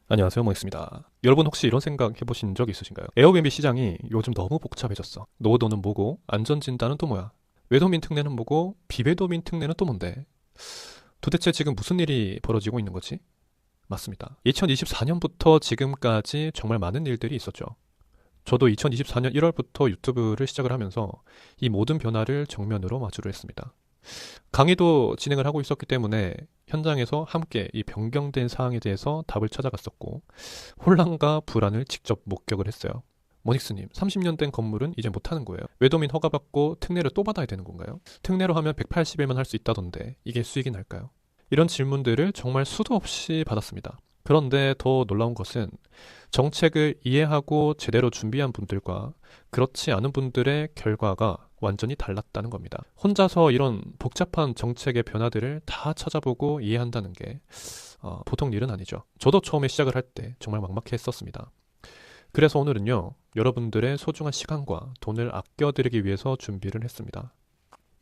안녕하세요, 모익습니다. 여러분 혹시 이런 생각 해보신 적 있으신가요? 에어비앤비 시장이 요즘 너무 복잡해졌어. 노후도는 뭐고, 안전진단은 또 뭐야? 외도민 특례는 뭐고, 비외도민 특례는 또 뭔데? 도대체 지금 무슨 일이 벌어지고 있는 거지? 맞습니다. 2024년부터 지금까지 정말 많은 일들이 있었죠. 저도 2024년 1월부터 유튜브를 시작을 하면서 이 모든 변화를 정면으로 마주를 했습니다. 강의도 진행을 하고 있었기 때문에 현장에서 함께 이 변경된 사항에 대해서 답을 찾아갔었고, 혼란과 불안을 직접 목격을 했어요. 모닉스님, 30년 된 건물은 이제 못하는 거예요. 외도민 허가받고 특례를 또 받아야 되는 건가요? 특례로 하면 180일만 할 수 있다던데 이게 수익이 날까요? 이런 질문들을 정말 수도 없이 받았습니다. 그런데 더 놀라운 것은 정책을 이해하고 제대로 준비한 분들과 그렇지 않은 분들의 결과가 완전히 달랐다는 겁니다. 혼자서 이런 복잡한 정책의 변화들을 다 찾아보고 이해한다는 게 보통 일은 아니죠. 저도 처음에 시작을 할 때 정말 막막해 했었습니다. 그래서 오늘은요, 여러분들의 소중한 시간과 돈을 아껴드리기 위해서 준비를 했습니다.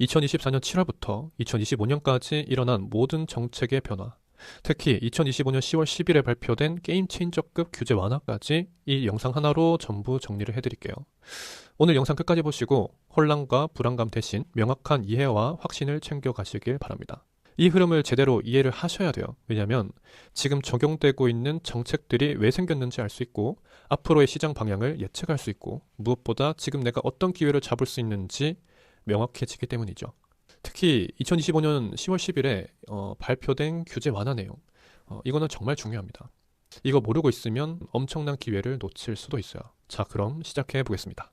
2024년 7월부터 2025년까지 일어난 모든 정책의 변화, 특히 2025년 10월 10일에 발표된 게임 체인저급 규제 완화까지 이 영상 하나로 전부 정리를 해드릴게요. 오늘 영상 끝까지 보시고 혼란과 불안감 대신 명확한 이해와 확신을 챙겨가시길 바랍니다. 이 흐름을 제대로 이해를 하셔야 돼요. 왜냐하면 지금 적용되고 있는 정책들이 왜 생겼는지 알 수 있고 앞으로의 시장 방향을 예측할 수 있고 무엇보다 지금 내가 어떤 기회를 잡을 수 있는지 명확해지기 때문이죠. 특히 2025년 10월 10일에 발표된 규제 완화 내용, 이거는 정말 중요합니다. 이거 모르고 있으면 엄청난 기회를 놓칠 수도 있어요. 자, 그럼 시작해 보겠습니다.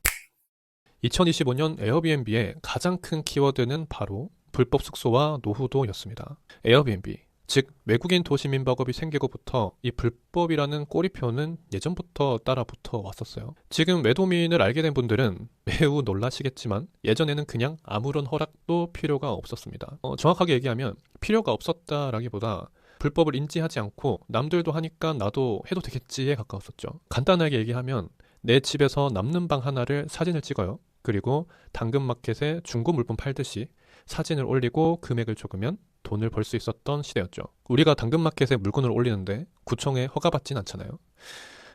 2025년 에어비앤비의 가장 큰 키워드는 바로 불법 숙소와 노후도였습니다. 에어비앤비, 즉 외국인 도시민 민박업이 생기고부터 이 불법이라는 꼬리표는 예전부터 따라붙어 왔었어요. 지금 외도민을 알게 된 분들은 매우 놀라시겠지만 예전에는 그냥 아무런 허락도 필요가 없었습니다. 정확하게 얘기하면 필요가 없었다라기보다 불법을 인지하지 않고 남들도 하니까 나도 해도 되겠지에 가까웠었죠. 간단하게 얘기하면 내 집에서 남는 방 하나를 사진을 찍어요. 그리고 당근마켓에 중고 물품 팔듯이 사진을 올리고 금액을 적으면 돈을 벌 수 있었던 시대였죠. 우리가 당근마켓에 물건을 올리는데 구청에 허가받진 않잖아요.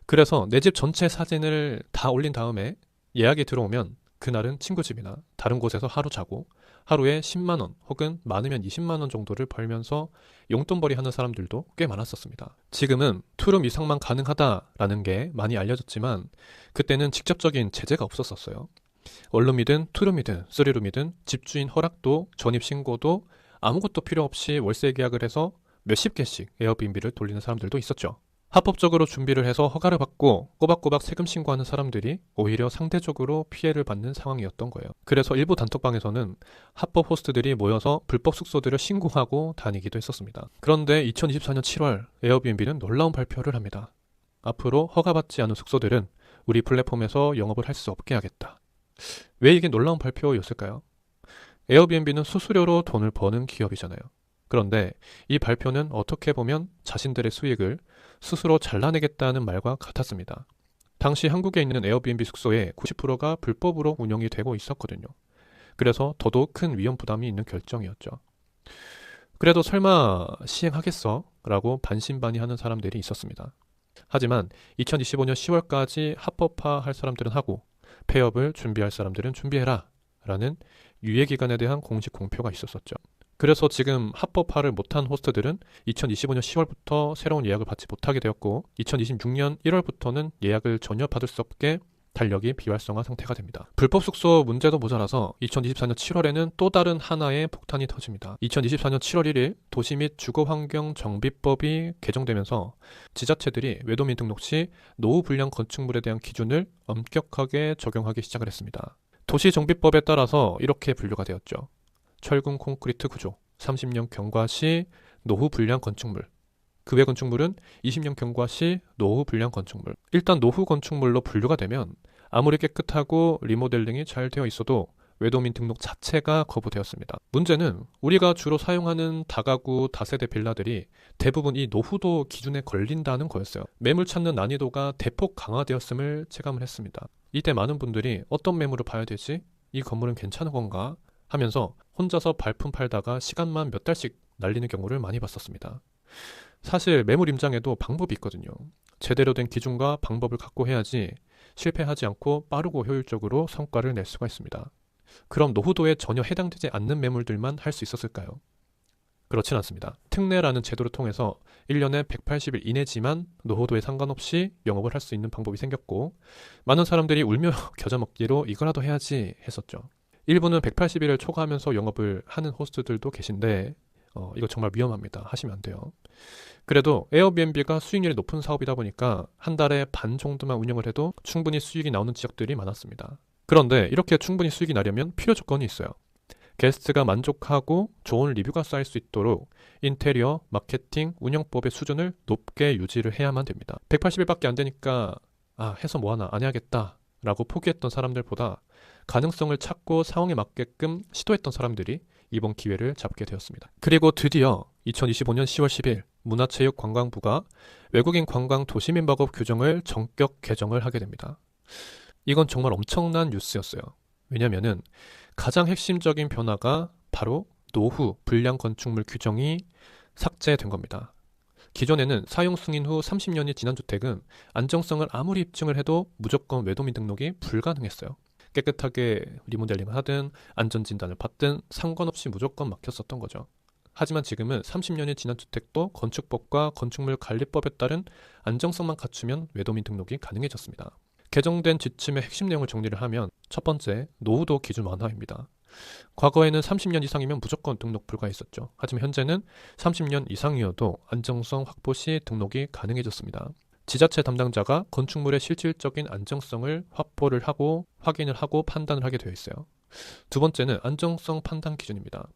그래서 내 집 전체 사진을 다 올린 다음에 예약이 들어오면 그날은 친구 집이나 다른 곳에서 하루 자고 하루에 10만 원 혹은 많으면 20만 원 정도를 벌면서 용돈벌이 하는 사람들도 꽤 많았었습니다. 지금은 투룸 이상만 가능하다라는 게 많이 알려졌지만 그때는 직접적인 제재가 없었었어요. 원룸이든 투룸이든 쓰리룸이든 집주인 허락도 전입신고도 아무것도 필요 없이 월세 계약을 해서 몇십 개씩 에어비앤비를 돌리는 사람들도 있었죠. 합법적으로 준비를 해서 허가를 받고 꼬박꼬박 세금 신고하는 사람들이 오히려 상대적으로 피해를 받는 상황이었던 거예요. 그래서 일부 단톡방에서는 합법 호스트들이 모여서 불법 숙소들을 신고하고 다니기도 했었습니다. 그런데 2024년 7월 에어비앤비는 놀라운 발표를 합니다. 앞으로 허가받지 않은 숙소들은 우리 플랫폼에서 영업을 할 수 없게 하겠다. 왜 이게 놀라운 발표였을까요? 에어비앤비는 수수료로 돈을 버는 기업이잖아요. 그런데 이 발표는 어떻게 보면 자신들의 수익을 스스로 잘라내겠다는 말과 같았습니다. 당시 한국에 있는 에어비앤비 숙소의 90%가 불법으로 운영이 되고 있었거든요. 그래서 더더욱 큰 위험 부담이 있는 결정이었죠. 그래도 설마 시행하겠어? 라고 반신반의하는 사람들이 있었습니다. 하지만 2025년 10월까지 합법화할 사람들은 하고 폐업을 준비할 사람들은 준비해라 라는 유예기간에 대한 공식 공표가 있었었죠. 그래서 지금 합법화를 못한 호스트들은 2025년 10월부터 새로운 예약을 받지 못하게 되었고 2026년 1월부터는 예약을 전혀 받을 수 없게 달력이 비활성화 상태가 됩니다. 불법 숙소 문제도 모자라서 2024년 7월에는 또 다른 하나의 폭탄이 터집니다. 2024년 7월 1일 도시 및 주거환경정비법이 개정되면서 지자체들이 외도민 등록 시 노후 불량 건축물에 대한 기준을 엄격하게 적용하기 시작을 했습니다. 도시정비법에 따라서 이렇게 분류가 되었죠. 철근 콘크리트 구조, 30년 경과 시 노후 불량 건축물, 그 외 건축물은 20년 경과 시 노후 불량 건축물. 일단 노후 건축물로 분류가 되면 아무리 깨끗하고 리모델링이 잘 되어 있어도 외도민 등록 자체가 거부되었습니다. 문제는 우리가 주로 사용하는 다가구, 다세대 빌라들이 대부분 이 노후도 기준에 걸린다는 거였어요. 매물 찾는 난이도가 대폭 강화되었음을 체감을 했습니다. 이때 많은 분들이 어떤 매물을 봐야 되지? 이 건물은 괜찮은 건가? 하면서 혼자서 발품 팔다가 시간만 몇 달씩 날리는 경우를 많이 봤었습니다. 사실 매물 임장에도 방법이 있거든요. 제대로 된 기준과 방법을 갖고 해야지 실패하지 않고 빠르고 효율적으로 성과를 낼 수가 있습니다. 그럼 노후도에 전혀 해당되지 않는 매물들만 할 수 있었을까요? 그렇진 않습니다. 특례라는 제도를 통해서 1년에 180일 이내지만 노후도에 상관없이 영업을 할 수 있는 방법이 생겼고, 많은 사람들이 울며 겨자 먹기로 이거라도 해야지 했었죠. 일부는 180일을 초과하면서 영업을 하는 호스트들도 계신데 이거 정말 위험합니다. 하시면 안 돼요. 그래도 에어비앤비가 수익률이 높은 사업이다 보니까 한 달에 반 정도만 운영을 해도 충분히 수익이 나오는 지역들이 많았습니다. 그런데 이렇게 충분히 수익이 나려면 필요 조건이 있어요. 게스트가 만족하고 좋은 리뷰가 쌓일 수 있도록 인테리어, 마케팅, 운영법의 수준을 높게 유지를 해야만 됩니다. 180일밖에 안 되니까 해서 뭐하나 안 해야겠다 라고 포기했던 사람들보다 가능성을 찾고 상황에 맞게끔 시도했던 사람들이 이번 기회를 잡게 되었습니다. 그리고 드디어 2025년 10월 10일 문화체육관광부가 외국인 관광 도시민박업 규정을 전격 개정을 하게 됩니다. 이건 정말 엄청난 뉴스였어요. 왜냐면은 가장 핵심적인 변화가 바로 노후 불량 건축물 규정이 삭제된 겁니다. 기존에는 사용 승인 후 30년이 지난 주택은 안정성을 아무리 입증을 해도 무조건 외도민 등록이 불가능했어요. 깨끗하게 리모델링을 하든 안전진단을 받든 상관없이 무조건 막혔었던 거죠. 하지만 지금은 30년이 지난 주택도 건축법과 건축물 관리법에 따른 안정성만 갖추면 외도민 등록이 가능해졌습니다. 개정된 지침의 핵심 내용을 정리를 하면 첫 번째, 노후도 기준 완화입니다. 과거에는 30년 이상이면 무조건 등록 불가했었죠. 하지만 현재는 30년 이상이어도 안정성 확보 시 등록이 가능해졌습니다. 지자체 담당자가 건축물의 실질적인 안정성을 확보를 하고 확인을 하고 판단을 하게 되어 있어요. 두 번째는 안정성 판단 기준입니다.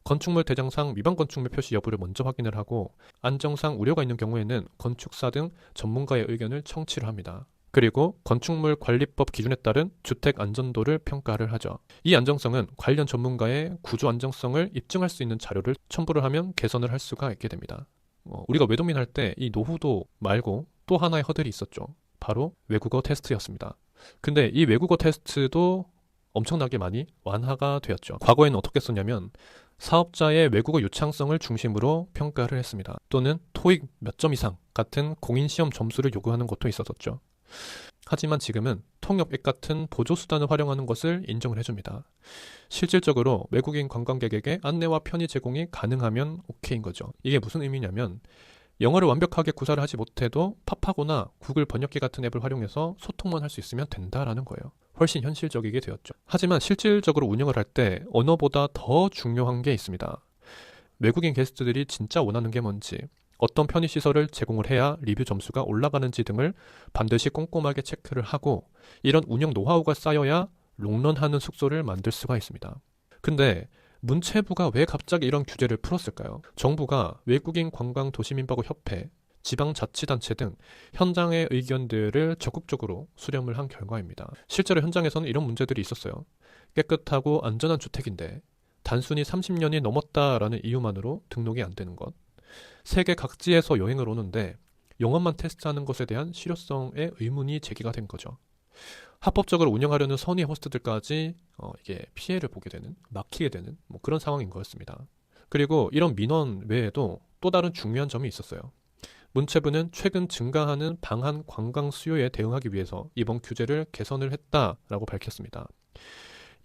건축물 대장상 위반 건축물 표시 여부를 먼저 확인을 하고 안정상 우려가 있는 경우에는 건축사 등 전문가의 의견을 청취를 합니다. 그리고 건축물 관리법 기준에 따른 주택 안전도를 평가를 하죠. 이 안정성은 관련 전문가의 구조 안정성을 입증할 수 있는 자료를 첨부를 하면 개선을 할 수가 있게 됩니다. 우리가 외도민 할 때 이 노후도 말고 또 하나의 허들이 있었죠. 바로 외국어 테스트였습니다. 근데 이 외국어 테스트도 엄청나게 많이 완화가 되었죠. 과거에는 어떻게 썼냐면 사업자의 외국어 유창성을 중심으로 평가를 했습니다. 또는 토익 몇 점 이상 같은 공인시험 점수를 요구하는 것도 있었었죠. 하지만 지금은 통역 앱 같은 보조수단을 활용하는 것을 인정을 해줍니다. 실질적으로 외국인 관광객에게 안내와 편의 제공이 가능하면 오케이인 거죠. 이게 무슨 의미냐면 영어를 완벽하게 구사를 하지 못해도 팝하고나 구글 번역기 같은 앱을 활용해서 소통만 할 수 있으면 된다라는 거예요. 훨씬 현실적이게 되었죠. 하지만 실질적으로 운영을 할 때 언어보다 더 중요한 게 있습니다. 외국인 게스트들이 진짜 원하는 게 뭔지, 어떤 편의시설을 제공을 해야 리뷰 점수가 올라가는지 등을 반드시 꼼꼼하게 체크를 하고 이런 운영 노하우가 쌓여야 롱런하는 숙소를 만들 수가 있습니다. 근데 문체부가 왜 갑자기 이런 규제를 풀었을까요? 정부가 외국인 관광 도시민박업 협회, 지방자치단체 등 현장의 의견들을 적극적으로 수렴을 한 결과입니다. 실제로 현장에서는 이런 문제들이 있었어요. 깨끗하고 안전한 주택인데 단순히 30년이 넘었다라는 이유만으로 등록이 안 되는 것, 세계 각지에서 여행을 오는데 영업만 테스트하는 것에 대한 실효성에 의문이 제기가 된 거죠. 합법적으로 운영하려는 선의 호스트들까지 이게 피해를 보게 되는, 막히게 되는 그런 상황인 거였습니다. 그리고 이런 민원 외에도 또 다른 중요한 점이 있었어요. 문체부는 최근 증가하는 방한 관광 수요에 대응하기 위해서 이번 규제를 개선을 했다라고 밝혔습니다.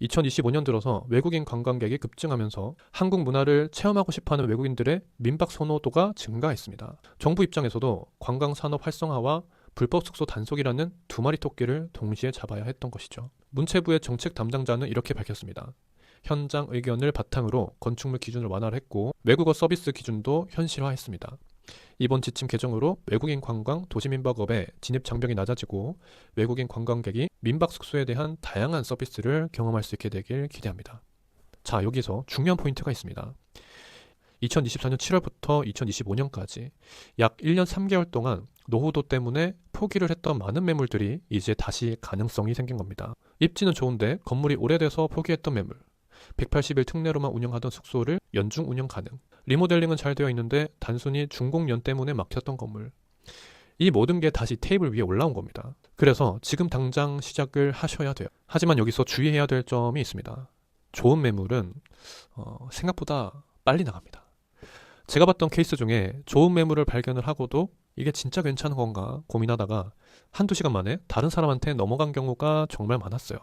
2025년 들어서 외국인 관광객이 급증하면서 한국 문화를 체험하고 싶어하는 외국인들의 민박 선호도가 증가했습니다. 정부 입장에서도 관광산업 활성화와 불법 숙소 단속이라는 두 마리 토끼를 동시에 잡아야 했던 것이죠. 문체부의 정책 담당자는 이렇게 밝혔습니다. 현장 의견을 바탕으로 건축물 기준을 완화를 했고 외국어 서비스 기준도 현실화했습니다. 이번 지침 개정으로 외국인 관광 도시민박업의 진입 장벽이 낮아지고 외국인 관광객이 민박 숙소에 대한 다양한 서비스를 경험할 수 있게 되길 기대합니다. 자, 여기서 중요한 포인트가 있습니다. 2024년 7월부터 2025년까지 약 1년 3개월 동안 노후도 때문에 포기를 했던 많은 매물들이 이제 다시 가능성이 생긴 겁니다. 입지는 좋은데 건물이 오래돼서 포기했던 매물, 180일 특례로만 운영하던 숙소를 연중 운영 가능, 리모델링은 잘 되어 있는데 단순히 준공연 때문에 막혔던 건물, 이 모든 게 다시 테이블 위에 올라온 겁니다. 그래서 지금 당장 시작을 하셔야 돼요. 하지만 여기서 주의해야 될 점이 있습니다. 좋은 매물은 생각보다 빨리 나갑니다. 제가 봤던 케이스 중에 좋은 매물을 발견을 하고도 이게 진짜 괜찮은 건가 고민하다가 한두 시간 만에 다른 사람한테 넘어간 경우가 정말 많았어요.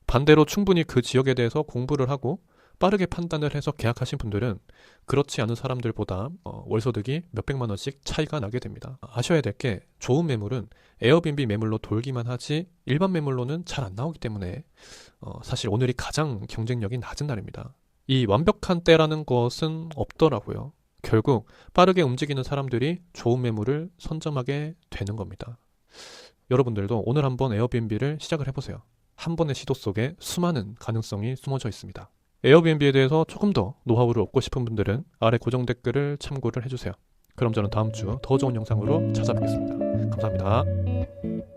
반대로 충분히 그 지역에 대해서 공부를 하고 빠르게 판단을 해서 계약하신 분들은 그렇지 않은 사람들보다 월소득이 몇백만 원씩 차이가 나게 됩니다. 아셔야 될 게 좋은 매물은 에어비앤비 매물로 돌기만 하지 일반 매물로는 잘 안 나오기 때문에 사실 오늘이 가장 경쟁력이 낮은 날입니다. 이 완벽한 때라는 것은 없더라고요. 결국 빠르게 움직이는 사람들이 좋은 매물을 선점하게 되는 겁니다. 여러분들도 오늘 한번 에어비앤비를 시작을 해보세요. 한 번의 시도 속에 수많은 가능성이 숨어져 있습니다. 에어비앤비에 대해서 조금 더 노하우를 얻고 싶은 분들은 아래 고정 댓글을 참고를 해주세요. 그럼 저는 다음 주 더 좋은 영상으로 찾아뵙겠습니다. 감사합니다.